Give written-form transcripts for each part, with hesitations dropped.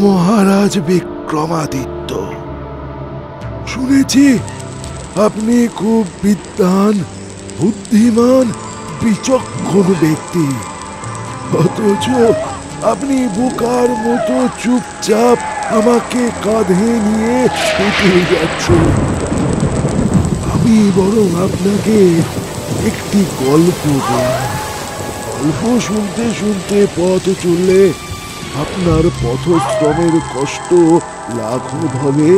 মহারাজ বিক্রমাদিত্য, শুনেছি আপনি খুব বিদ্বান, বুদ্ধিমান, বিচক্ষণ ব্যক্তি, অথচ আপনি বোকার মতো চুপচাপ আমাকে কাঁধে নিয়ে হেঁটে যাচ্ছেন। আমি বরং আপনাকে একটি গল্প বলি। গল্প শুনতে শুনতে পথ চললে আপনার পথশ্রমের কষ্ট লাঘব হবে।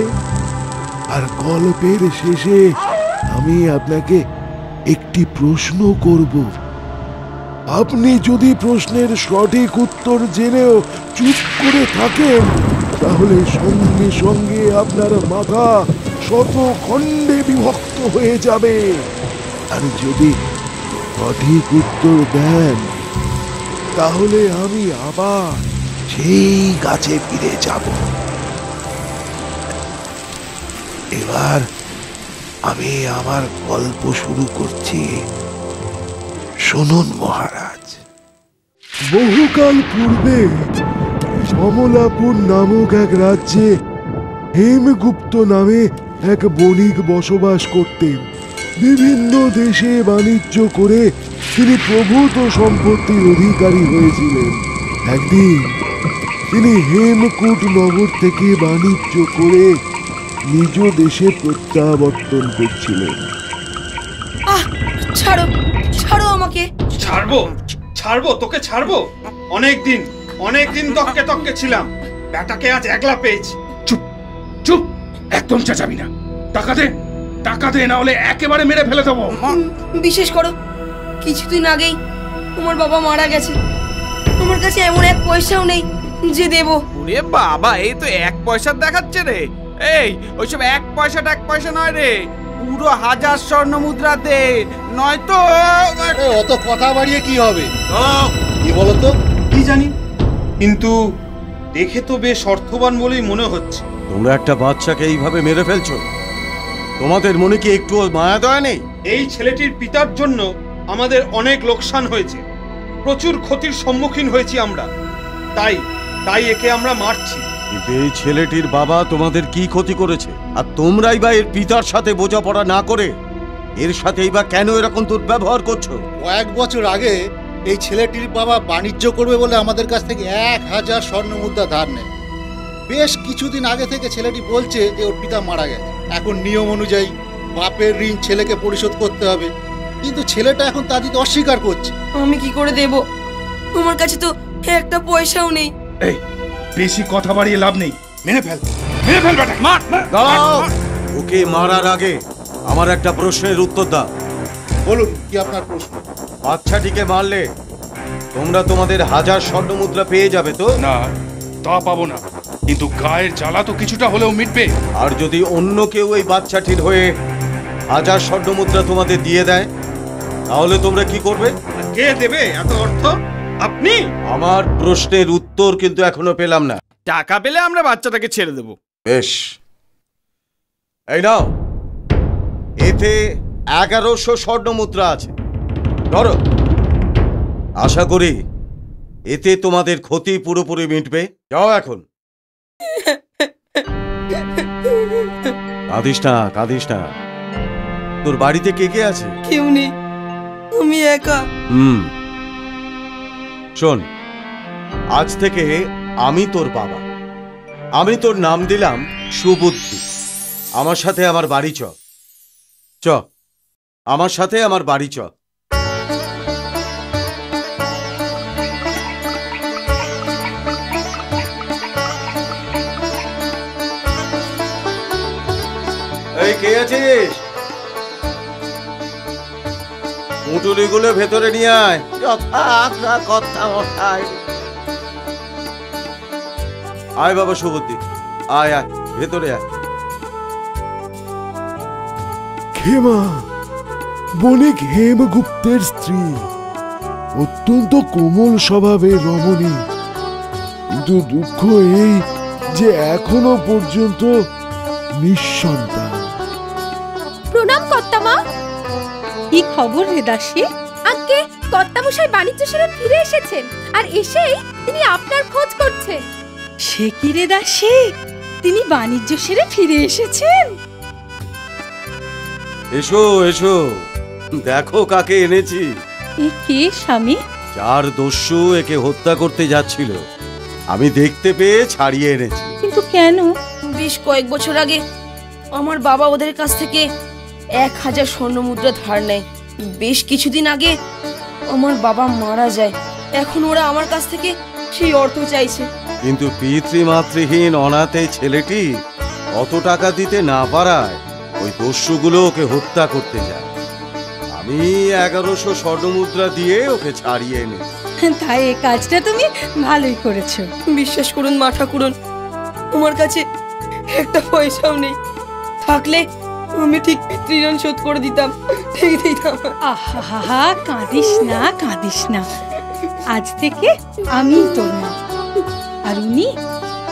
আর গল্পের শেষে আমি আপনাকে একটি প্রশ্ন করব। আপনি যদি প্রশ্নের সঠিক উত্তর জেনেও চুপ করে থাকেন, তাহলে সঙ্গে সঙ্গে আপনার মাথা শত খণ্ডে বিভক্ত হয়ে যাবে। আর যদি সঠিক উত্তর দেন, তাহলে আমি আবার সেই গাছে ফিরে যাব। এবার আমি আমার গল্প শুরু করছি, শুনুন মহারাজ। বহুকাল পূর্বে কমলাপুর নামক এক রাজ্যে হেমগুপ্ত নামে এক বণিক বসবাস করতেন। বিভিন্ন দেশে বাণিজ্য করে তিনি প্রভূত সম্পত্তির অধিকারী হয়েছিলেন। একদিন তিনি হেমকূট নগর থেকে বাণিজ্য করে নিজ দেশে প্রত্যাবর্তন করছিলেন। ছাড়ো, ছাড়ো আমাকে। ছাড়বো? ছাড়বো? তোকে ছাড়বো? অনেকদিন তককে তককে ছিলাম, ব্যাটাকে আজ একলা পেয়েছি। চুপ চুপ, একদম চেঁচাবি না। টাকা দে, টাকা দে, না হলে একেবারে মেরে ফেলে দেবো। বিশেষ করো, কিছুদিন আগেই তোমার বাবা মারা গেছে। আমার কাছে এমন এক পয়সাও নেই যে দেব। ওরে বাবা, এই তো এক পয়সা দেখাচ্ছে রে। এই ওইসব এক পয়সা নয় রে, পুরো 1000 স্বর্ণ মুদ্রা দে, নয়তো। অত কথা বাড়িয়ে কি হবে? কি বলতো? কি জানি, কিন্তু দেখে তো বেশ অর্থবান বলেই মনে হচ্ছে। তোমরা একটা বাচ্চাকে এইভাবে মেরে ফেলছো, তোমাদের মনে কি একটু মায়া দয়া নেই? এই ছেলেটির পিতার জন্য আমাদের অনেক লোকসান হয়েছে, প্রচুর ক্ষতির সম্মুখীন হয়েছি আমরা, তাই একে আমরা মারছি। কিন্তু এই ছেলেটির বাবা তোমাদের কি ক্ষতি করেছে? আর তোমরাই বা এর পিতার সাথে বোঝাপড়া না করে এর সাথেই বা কেন এরকম দুর্ব্যবহার করছো? কয়েক বছর আগে এই ছেলেটির বাবা বাণিজ্য করবে বলে আমাদের কাছ থেকে 1000 স্বর্ণ মুদ্রা ধার নেয়। বেশ কিছুদিন আগে থেকে ছেলেটি বলছে যে ওর পিতা মারা গেছে। এখন নিয়ম অনুযায়ী বাপের ঋণ ছেলেকে পরিশোধ করতে হবে, কিন্তু ছেলেটা এখন তা দিতে অস্বীকার করছে। আমি কি করে দেব? আমার কাছে তো একটা পয়সাও নেই। এই, বেশি কথা বাড়িয়ে লাভ নেই, মেরে ফেল বেটা। দাঁড়াও, ওকে মারার আগে আমার একটা প্রশ্নের উত্তর দাও। বলুন, কি আপনার প্রশ্ন? বাচ্চাটিকে মারলে তোমরা তোমাদের 1000 স্বর্ণ মুদ্রা পেয়ে যাবে তো? না, তা পাবো না, কিন্তু গায়ের জ্বালা তো কিছুটা হলেও মিটবে। আর যদি অন্য কেউ এই বাচ্চাটির হয়ে 1000 স্বর্ণ মুদ্রা তোমাদের দিয়ে দেয়, তাহলে তোমরা কি করবে? কে দেবে এত অর্থ? আপনি? আমার প্রশ্নের উত্তর কিন্তু এখনো পেলাম না। টাকা পেলে আমরা বাচ্চাটাকে ছেড়ে দেব। বেশ, এই নাও, এতে 1100 স্বর্ণ মুদ্রা আছে, ধরো। আশা করি এতে তোমাদের ক্ষতি পুরোপুরি মিটবে। যাও এখন। কাঁদিস না। তোর বাড়িতে কে কে আছে? কেউ নেই, আমি একা। শোন, আজ থেকে আমি তোর বাবা। আমি তোর নাম দিলাম সুবুদ্ধি। আমার সাথে আমার বাড়ি চ, আমার সাথে আমার বাড়ি চ। এই, কে আছিস? মুটুলিগুলো ভেতরে নিয়ে আয়। আয় বাবা সুবুদ্ধি, আয় ভেতরে আয়। ক্ষেমা বণিক হেমগুপ্তের স্ত্রী, অত্যন্ত কোমল স্বভাবের রমণী, কিন্তু দুঃখ এই যে এখনো পর্যন্ত নিঃসন্তান। প্রণাম কর্তামা। কি খবর রে দাসী? আগে কর্তামশাই বাণিজ্য সেরে ফিরে এসেছেন, আর এসেই তিনি আপনার খোঁজ করছেন। সে কি রে দাসী, তিনি বাণিজ্য সেরে ফিরে এসেছেন? এসো এসো, দেখো কাকে এনেছি। এ কে স্বামী? যার দস্যু একে হত্যা করতে যাচ্ছিল, আমি দেখতে পেয়ে ছাড়িয়ে এনেছি। কিন্তু কেন? বেশ কয়েক বছর আগে আমার বাবা ওদের কাছ থেকে 1000 স্বর্ণমুদ্রা ধার নেয়। বেশ কিছুদিন আগে আমার বাবা মারা যায়। এখন ওরা আমার কাছ থেকে সেই অর্থ চাইছে। কিন্তু পিতৃমাতৃহীন অনাথ এই ছেলেটি অত টাকা দিতে না পারায় ওই দস্যুগুলো ওকে হত্যা করতে যায়। আমি 1100 স্বর্ণমুদ্রা দিয়ে ওকে ছাড়িয়ে এনেছি। তাই এই কাজটা তুমি ভালোই করেছো। বিশ্বাস করুন মা ঠাকুরন, আমার কাছে একটা পয়সাও নেই। থাকলে আমি ঠিক পিতৃঋণ শোধ করে দিতাম, ঠিক দিতাম। আহা, কাঁদিস না কাঁদিস না, আজ থেকে আমি তোর মা আর উনি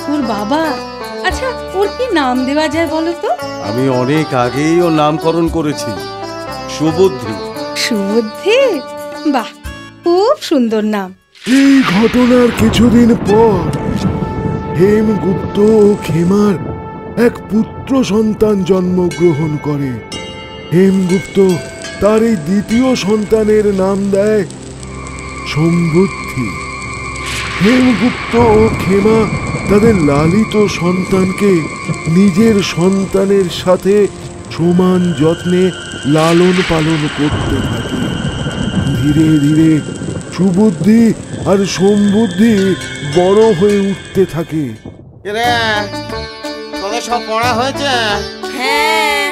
তোর বাবা। আচ্ছা, ওর কি নাম দেওয়া যায় বলো তো? আমি অনেক আগেই ওর নামকরণ করেছি, সুবুদ্ধি। সুবুদ্ধি? বাহ, খুব সুন্দর নাম। এই ঘটনার কিছুদিন পর হেমগুপ্ত ও খেমার এক পুত্র সন্তান জন্মগ্রহণ করে। হেমগুপ্ত তার এই দ্বিতীয় সন্তানের নাম দেয় সমবুদ্ধি। হেমগুপ্ত ও খেমা তাদের লালিত সন্তানকে নিজের সন্তানের সাথে সমান যত্নে লালন পালন করতে থাকে। ধীরে ধীরে সুবুদ্ধি আর সমবুদ্ধি বড় হয়ে উঠতে থাকে। তোদের সব পড়া হয়েছে? হ্যাঁ।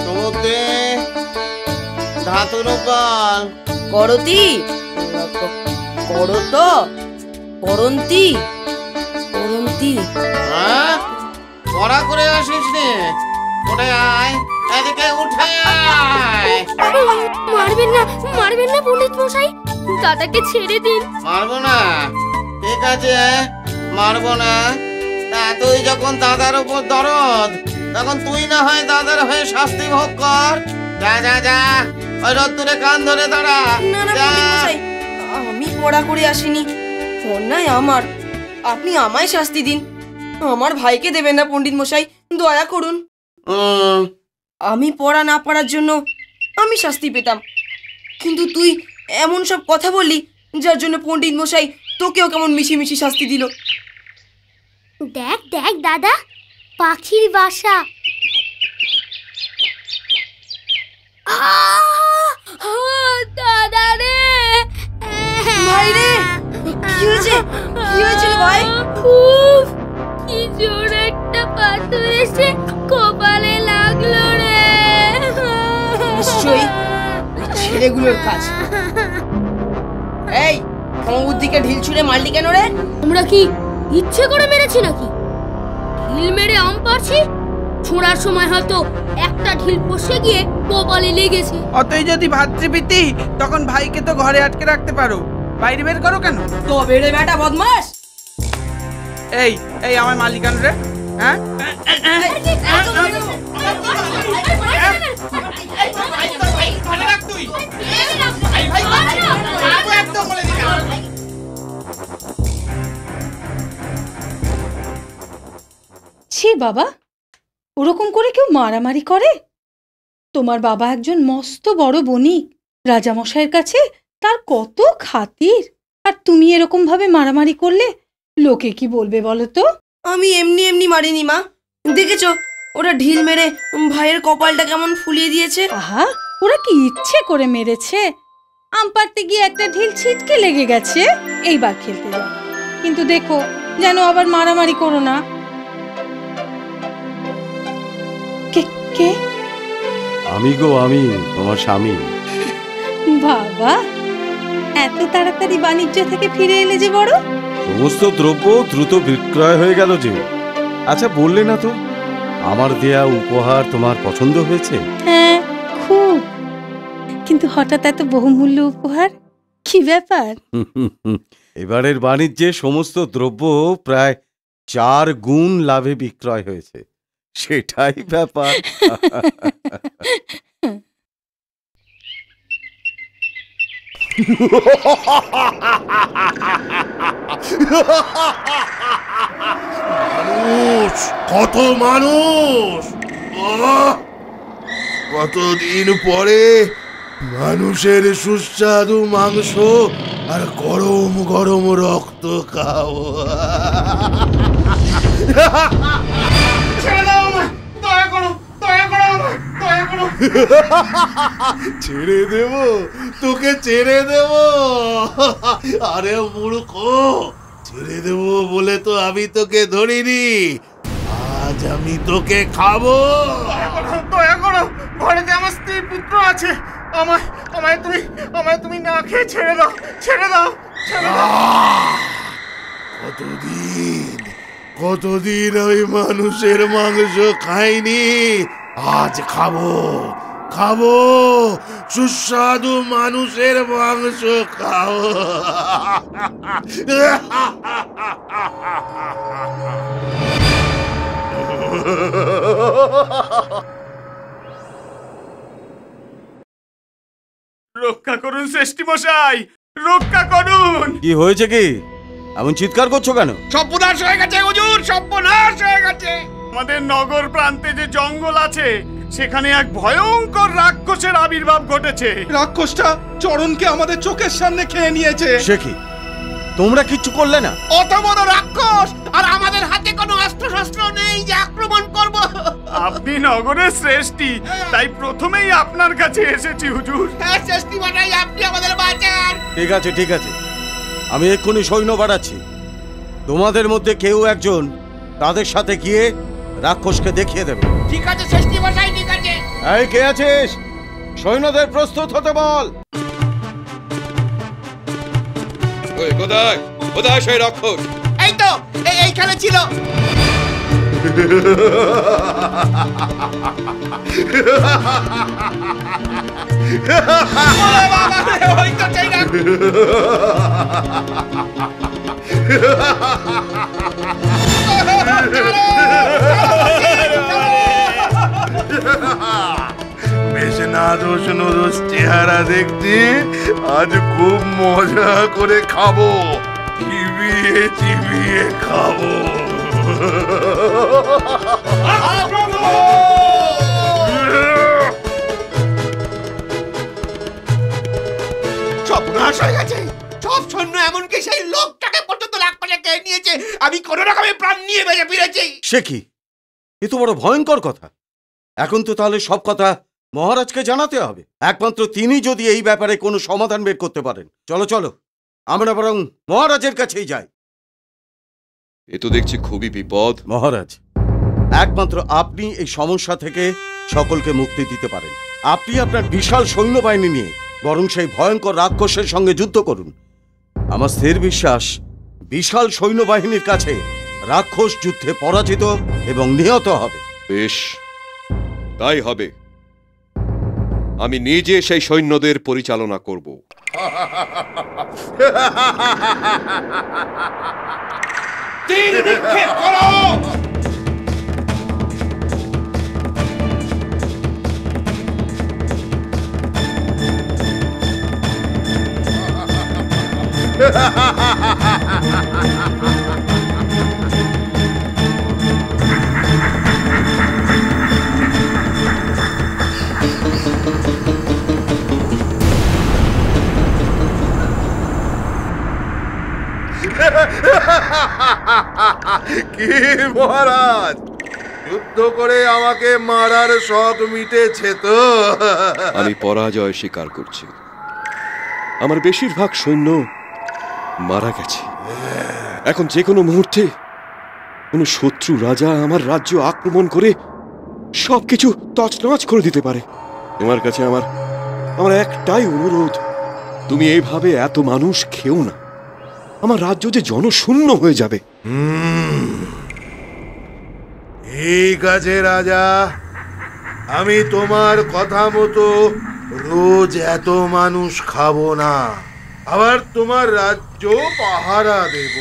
সমুদ্রে ধাতুর বল করতি, করত, করন্তি, করন্তি। পড়া করে আসিস নি? উঠে আয়, এদিকে উঠে আয়। মারবেন না, মারবেন না পণ্ডিত মশাই, দাদাকে ছেড়ে দিন। মারবো না? ঠিক আছে, মারবো না। তা তুই যখন দাদার উপর দরদ, তখন তুই না হয় দাদার হয়ে শাস্তি ভোগ কর। যা যা যা, ওই রোদ্দুরে কান ধরে দাঁড়া। না না পণ্ডিত মশাই, আমি পড়া করে আসিনি, অন্যায় আমার। আপনি আমায় শাস্তি দিন, আমার ভাইকে দেবেন না পণ্ডিত মশাই, দয়া করুন। আমি পড়া না পারার জন্য আমি শাস্তি পেতাম, কিন্তু তুই এমন সব কথা বললি যার জন্য পণ্ডিত মশাই তোকেও কেমন মিশিমিশি শাস্তি দিল। দেখ দেখ দাদা, পাখির বাসা। দাদা রে, ভাই রে, কি হয়েছে? কি হয়েছিল ভাই? খুব কি জোর একটা পাথর এসে কপালে লাগলো রে। নিশ্চয়ই ছেলেগুলোর কাজ। এই সমবুদ্ধিকে ঢিল ছুঁড়ে মারলি কেন রে? আমরা কি ইচ্ছে করে মেরেছি নাকি? ঢিল মেরে আম পারছি, ছোঁড়ার সময় হয়তো একটা ঢিল ফসকে গিয়ে কপালে লেগেছে। অতই যদি ভাতৃপ্রীতি, তখন ভাইকে তো ঘরে আটকে রাখতে পারো, বাইরে বের করো কেন? তবে রে বেটা বদমাস। এই এই আমার মালিকান রে, হ্যাঁ? ছি বাবা, ওরকম করে কেউ মারামারি করে? তোমার বাবা একজন মস্ত বড় বণিক, রাজামশাইয়ের কাছে তার কত খাতির, আর তুমি এরকম ভাবে মারামারি করলে লোকে কি বলবে বলো তো? আমি এমনি এমনি মারিনি মা, দেখেছো ওরা ঢিল মেরে ভাইয়ের কপালটা কেমন ফুলিয়ে দিয়েছে। আহা, ওরা কি ইচ্ছে করে মেরেছে? আম পাড়তে গিয়ে একটা ঢিল ছিটকে লেগে গেছে। এইবার খেলতে যাও, কিন্তু দেখো যেন আবার মারামারি করো না। কে কে? আমি গো, আমি তোমার স্বামী। বাবা, এত তাড়াতাড়ি বাণিজ্য থেকে ফিরে এলে যে বড়? সমস্ত দ্রব্য দ্রুত বিক্রয় হয়ে গেল যে। আচ্ছা, বললে না তো আমার দেয়া উপহার তোমার পছন্দ হয়েছে? হ্যাঁ, খুব। কিন্তু হঠাৎ এত বহুমূল্য উপহার, কি ব্যাপার? এবারের বাণিজ্যে সমস্ত দ্রব্য প্রায় 4 গুণ লাভে বিক্রয় হয়েছে, সেটাই ব্যাপার। মানুষ, কত মানুষ! কতদিন পরে মানুষের সুস্বাদু মাংস আর গরম গরম রক্ত খাও। ছেড়ে দেব, তোকে ছেড়ে দেব? আরে মূর্খ, ছেড়ে দেব বলে তো আমি তোকে ধরিনি। আজ আমি তোকে খাবো। দয়া করো, ঘরে যে আমার স্ত্রী পুত্র আছে, আমায় তুমি না খেয়ে ছেড়ে দাও, ছেড়ে দাও, ছেড়ে দাও। কতদিন ওই মানুষের মাংস খাইনি, আজ খাবো, খাবো সুস্বাদু মানুষের মাংস খাও। রক্ষা করুন শ্রেষ্ঠী মশাই, রক্ষা করুন। কি হয়েছে? কি এমন চিৎকার করছো কেন? সর্বনাশ হয়ে গেছে হুজুর, সর্বনাশ হয়ে গেছে। আমাদের নগর প্রান্তে যে জঙ্গল আছে, সেখানে এক ভয়ঙ্কর রাক্ষসের আবির্ভাব ঘটেছে। রাক্ষসটা চরণকে আমাদের চোখের সামনে খেয়ে নিয়েছে। সে কি, তোমরা কিচ্ছু করলে না? অত বড় রাক্ষস, আর আমাদের হাতে কোনো অস্ত্র শস্ত্র নেই যে আক্রমণ করব। আপনি নগরের শ্রেষ্ঠী, তাই প্রথমেই আপনার কাছে এসেছি হুজুর। হ্যাঁ শ্রেষ্ঠী বানাই, আপনি আমাদের বাঁচান। ঠিক আছে, ঠিক আছে, আমি এক্ষুনি সৈন্য বাড়াচ্ছি। তোমাদের মধ্যে কেউ একজন তাদের সাথে গিয়ে রাক্ষসকে দেখিয়ে দেবে। ঠিক আছে শ্রেষ্ঠী বানাই, ঠিক আছে। এই কে আছিস? সৈন্যদের প্রস্তুত হতে বল। কোথায় কোথায় সেই রাক্ষস? এই তো এইখানে ছিল। বেশ নাদোষ নদোষ চেহারা দেখতে, আজ খুব মজা করে খাবো, চিবিয়ে চিবিয়ে খাবো। সর্বনাশ হয়ে গেছে, সব সৈন্য এমনকি সেই লোকটাকে পর্যন্ত রাক্ষসে খেয়ে নিয়েছে। আমি কোনো রকমে প্রাণ নিয়ে বেঁচে ফিরেছি। সে কি, এ তো বড় ভয়ঙ্কর কথা। এখন তো তাহলে সব কথা মহারাজকে জানাতে হবে। একমাত্র তিনি যদি এই ব্যাপারে কোনো সমাধান বের করতে পারেন। চলো চলো, আমরা বরং মহারাজের কাছেই যাই। এ তো দেখছি খুবই বিপদ। মহারাজ, একমাত্র আপনি এই সমস্যা থেকে সকলকে মুক্তি দিতে পারেন। আপনি আপনার বিশাল সৈন্যবাহিনী নিয়ে বরং সেই ভয়ঙ্কর রাক্ষসের সঙ্গে যুদ্ধ করুন। আমার স্থির বিশ্বাস, বিশাল সৈন্যবাহিনীর কাছে রাক্ষস যুদ্ধে পরাজিত এবং নিহত হবে। বেশ, তাই হবে। আমি নিজে সেই সৈন্যদের পরিচালনা করব। তীর নিক্ষেপ করো। কি মহারাজ, যুদ্ধ করে আমাকে মারার শখ মিটেছে তো? আমি পরাজয় স্বীকার করছি। আমার বেশিরভাগ সৈন্য মারা গেছে। এখন যে কোনো মুহূর্তে কোনো শত্রু রাজা আমার রাজ্য আক্রমণ করে সবকিছু তছনছ করে দিতে পারে। তোমার কাছে আমার একটাই অনুরোধ, তুমি এইভাবে এত মানুষ খেও না। আমার রাজ্য যে জনশূন্য হয়ে যাবে। ঠিক আছে রাজা, আমি তোমার কথা মতো রোজ এত মানুষ খাবো না, আবার তোমার রাজ্য পাহারা দেব।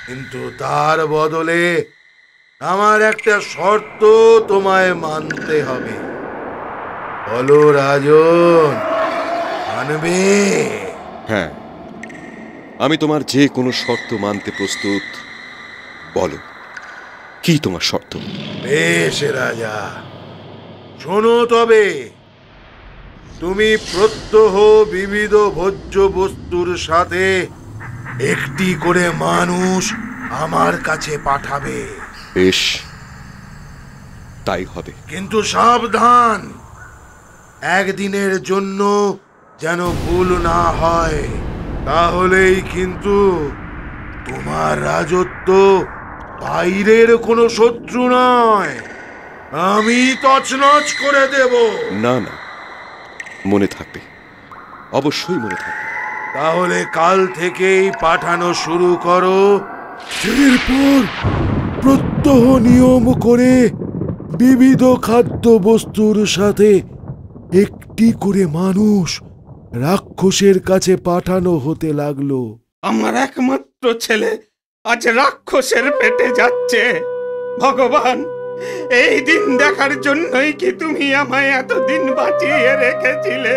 কিন্তু তার বদলে আমার একটা শর্ত তোমায় মানতে হবে। বলো রাজন, মানবে? হ্যাঁ, আমি তোমার যে কোনো শর্ত মানতে প্রস্তুত। বলো। কি তোমার শর্ত? বেশ রাজা, শোনো তবে। তুমি প্রত্যহ বিবিধ ভোজ্য বস্তুর সাথে একটি করে মানুষ আমার কাছে পাঠাবে। বেশ, তাই হবে। কিন্তু সাবধান, একদিনের জন্য যেন ভুল না হয়, তাহলেই কিন্তু তোমার রাজত্ব বাইরের কোনো শত্রু নয়, আমি তছনছ করে দেব। না না, মনে থাকবে, অবশ্যই মনে থাকবে। তাহলে কাল থেকেই পাঠানো শুরু করো। এরপর প্রত্যহ নিয়ম করে বিবিধ খাদ্য বস্তুর সাথে একটি করে মানুষ রাক্ষসের কাছে পাঠানো হতে লাগলো। আমার একমাত্র ছেলে আজ রাক্ষসের পেটে যাচ্ছে। ভগবান, এই দিন দেখার জন্যই কি তুমি আমায় এতদিন বাঁচিয়ে রেখেছিলে?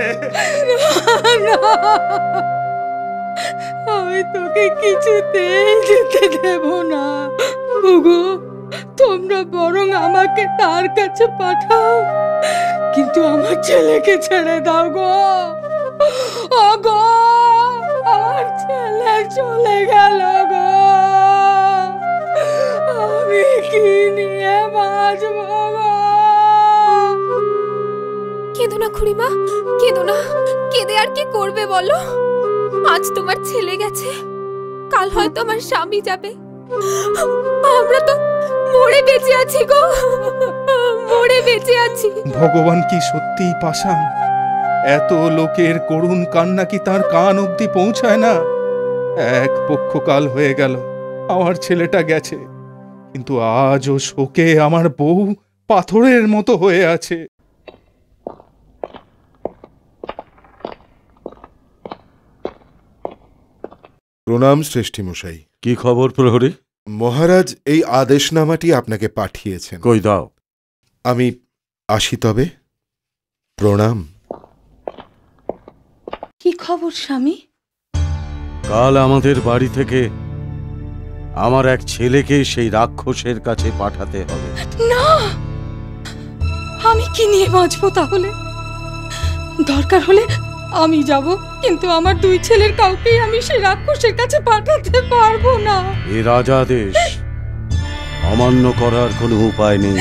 আমি তোকে কিছুতেই যেতে দেব না। ওগো, তোমরা বরং আমাকে তার কাছে পাঠাও, কিন্তু আমার ছেলেকে ছেড়ে দাও গো। ওগো, আমার ছেলে চলে গেল গো, আমি কি নিয়ে বাঁচবো গো? কেঁদো না খুড়িমা, কেঁদো না। কেঁদে আর কি করবে বলো? আজ তোমার ছেলে গেছে, কাল হয়তো আমার স্বামী যাবে। আমরা তো মরে বেঁচে আছি গো, মরে বেঁচে আছি। ভগবান কি সত্যিই পাষাণ? এত লোকের করুণ কান্না কি তার কান অবধি পৌঁছায় না? এক পক্ষকাল হয়ে গেল আমার ছেলেটা গেছে, কিন্তু আজও শোকে আমার বউ পাথরের মতো হয়ে আছে। প্রণাম শ্রেষ্ঠী মশাই। কি খবর প্রহরী? মহারাজ এই আদেশনামাটি আপনাকে পাঠিয়েছেন। কই দাও। আমি আসি তবে। প্রণাম। কি খবর স্বামী? কাল আমাদের বাড়ি থেকে আমার এক ছেলেকে সেই রাক্ষসের কাছে পাঠাতে হবে। না, আমি কি নিয়ে বাঁচবো তাহলে? দরকার হলে আমি যাব, কিন্তু আমার দুই ছেলের কাউকেই আমি সেই রাক্ষসের কাছে পাঠাতে পারবো না। এ রাজাদেশ অমান্য করার কোনো উপায় নেই।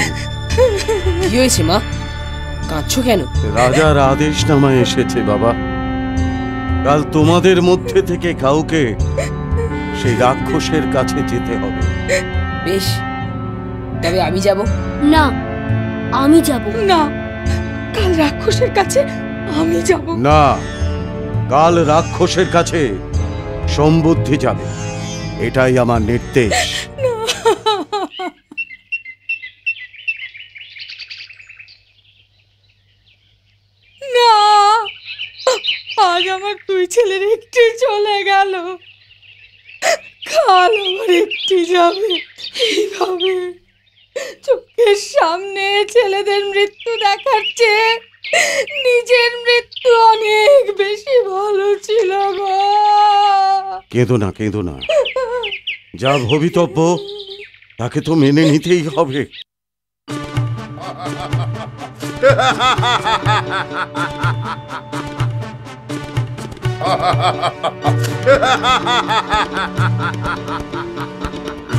কি হয়েছে মা, কাঁদছো কেন? রাজার আদেশনামায় এসেছে বাবা, কাল তোমাদের মধ্যে থেকে কাউকে সেই রাক্ষসের কাছে যেতে হবে। বেশ, তবে আমি যাব। না, আমি যাব না। কাল রাক্ষসের কাছে আমি যাব না। কাল রাক্ষসের কাছে সমবুদ্ধি যাবে, এটাই আমার নির্দেশ। না, আজ আমার দুই ছেলের একটি চলে গেল, কাল আমার একটি যাবে। এইভাবে চোখের সামনে ছেলেদের মৃত্যু দেখাচ্ছে, নিজের মৃত্যু অনেক বেশি ভালো ছিল গো। কেঁদো না, কেঁদো না। যা ভবিতব্য তাকে তো মেনে নিতেই হবে।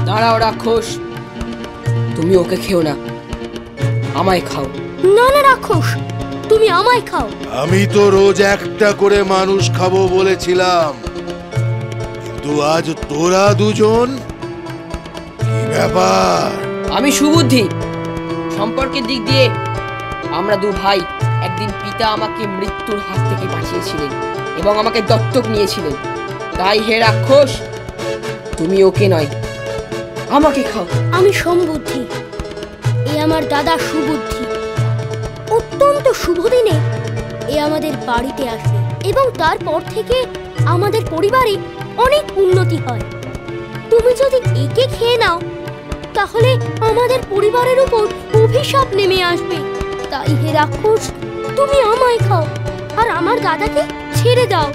দাঁড়াও রাক্ষস, তুমি ওকে খেও না, আমায় খাও। না না রাক্ষস, তুমি আমায় খাও। আমি তো রোজ একটা করে মানুষ খাবো বলেছিলাম, কিন্তু আজ তোরা দুজন, কি ব্যাপার? আমি সুবুদ্ধি। সম্পর্কের দিক দিয়ে আমরা দু ভাই। একদিন পিতা আমাকে মৃত্যুর হাত থেকে বাঁচিয়েছিলেন এবং আমাকে দত্তক নিয়েছিলেন। তাই হে রাক্ষস, তুমি ওকে নয়, আমাকে খাও। আমি সমবুদ্ধি, এ আমার দাদা সুবুদ্ধি। অত্যন্ত শুভ দিনে এ আমাদের বাড়িতে আসে এবং তারপর থেকে আমাদের পরিবারে অনেক উন্নতি হয়। তুমি যদি একে খেয়ে নাও তাহলে আমাদের পরিবারের উপর অভিশাপ নেমে আসবে। তাই হে রাক্ষস, তুমি আমায় খাও আর আমার দাদাকে ছেড়ে দাও।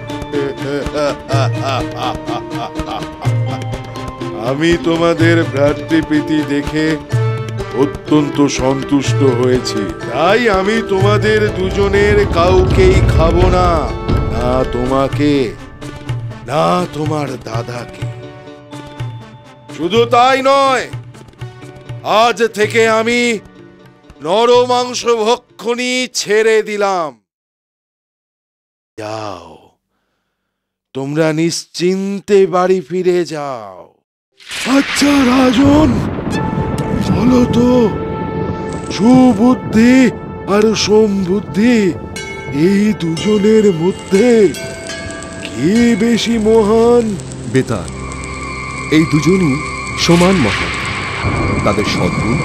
আমি তোমাদের ভ্রাতৃপ্রীতি দেখে অত্যন্ত সন্তুষ্ট হয়েছি। তাই আমি তোমাদের দুজনের কাউকেই খাবো না, না তোমাকে না তোমার দাদাকে। শুধু তাই নয়, আজ থেকে আমি নরমাংস ভক্ষণই ছেড়ে দিলাম। যাও, তোমরা নিশ্চিন্তে বাড়ি ফিরে যাও। আচ্ছা রাজন, বলো তো, সুবুদ্ধি আর সমবুদ্ধি এই দুজনের মধ্যে কে বেশি মহান? বেতার, এই দুজনই সমান মহান তাদের সদ্গুণ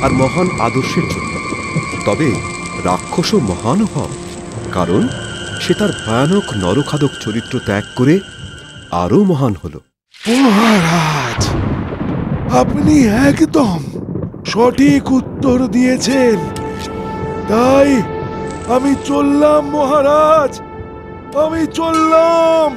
আর মহান আদর্শের জন্য। তবে রাক্ষসও মহান হন, কারণ সে তার ভয়ানক নরখাদক চরিত্র ত্যাগ করে আরো মহান হল। মহারাজ, আপনি একদম সঠিক উত্তর দিয়েছেন। তাই আমি চললাম মহারাজ, আমি চললাম।